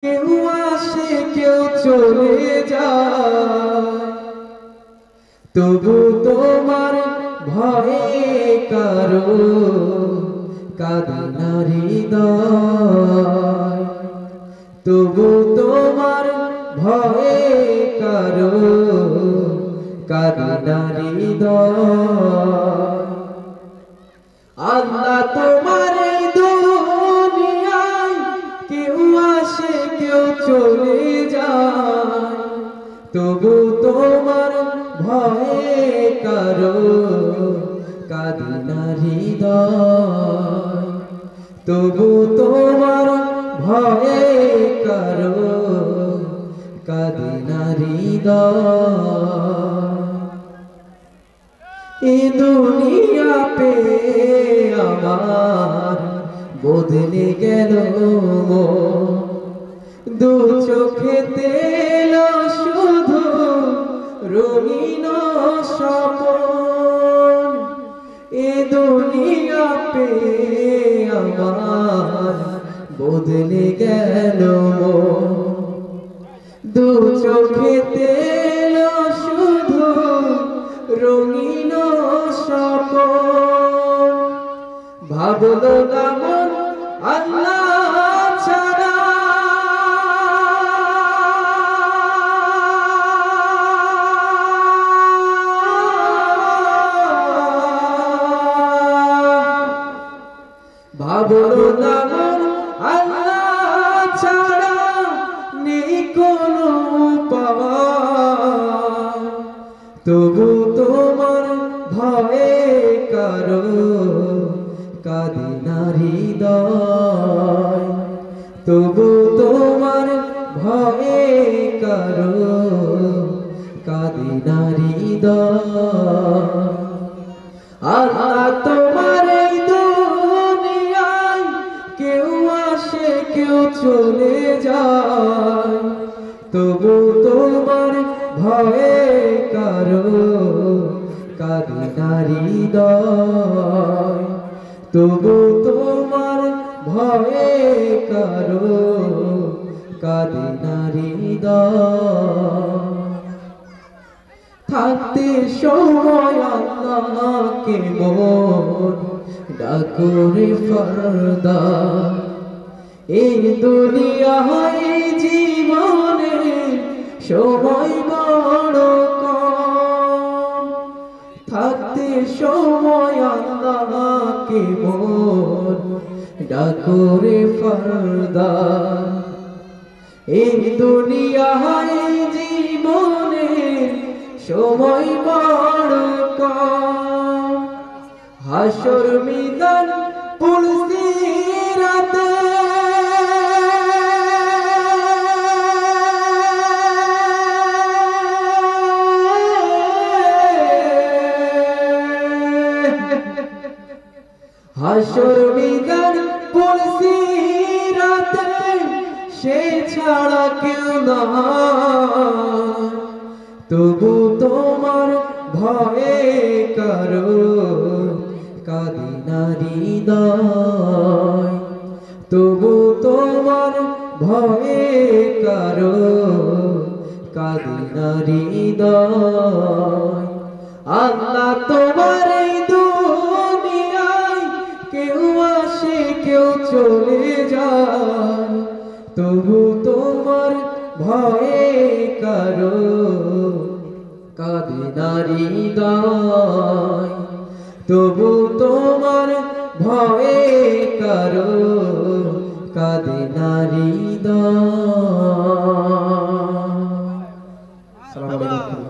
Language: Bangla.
কেউ আসে কেউ চলে যায়, তবু তোমার ভয়ে কারো কাঁদে না হৃদয়। তবু তোমার ভয়ে কারো কাঁদে না হৃদয়। আল্লাহ তোমার এই দুনিয়ায় কেউ আসে কেউ চলে যায়, তবু তোমার ভয়ে কারো কাঁদে না হৃদয়। তবু তোমার ভয়ে কারো কাঁদে না হৃদয়। এই দুনিয়া পে আমার বদলে গেল মন, দু চোখেতে এলো শুধু রঙিন স্বপন। এ দুনিয়া পে আমার বদলে গেল মন, দু চোখেতে এলো শুধু রঙিন স্বপন। ভাবলো না মন আল্লাহ ছাড়া, ভাবলো না মন আল্লাহ ছাড়া নেই কোনো উপায়। তবু তোমার ভয়ে কারো কাঁদে না হৃদয়। তবু তোমার ভয়ে কারো কাঁদে না হৃদয়। আল্লাহ তোমার এই দুনিয়ায় কেউ আসে কেউ চলে যায়, তবু তোমার ভয়ে কারো কাঁদে না হৃদয়। তবু তোমার ভয়ে কারো কাঁদে না হৃদয়। থাকতে সময় আল্লাহকে মন ডাকো রে ফরদা। এই দুনিয়ায় জীবনে সময় বড় কম, থাকতে সময় আল্লাহকে মন ডাকো রে ফরদা। এই দুনিয়ায় জীবনে সময় বড় কম, হাসর মিদান পুলসিরাতে হাসর মিদান পুলসিরাতে সে ছাড়া কেউ না। তবু তোমার ভয়ে কারো কাঁদে না হৃদয়। তবু তোমার ভয়ে কারো কাঁদে না হৃদয়। আল্লাহ তোমার এই দুনিয়ায় কেউ আসে কেউ চলে যায়, তবু তোমার ভয়ে কারো কাঁদে না হৃদয়। তবু তোমার ভয়ে কারো কাঁদে না হৃদয়। আসসালামু আলাইকুম।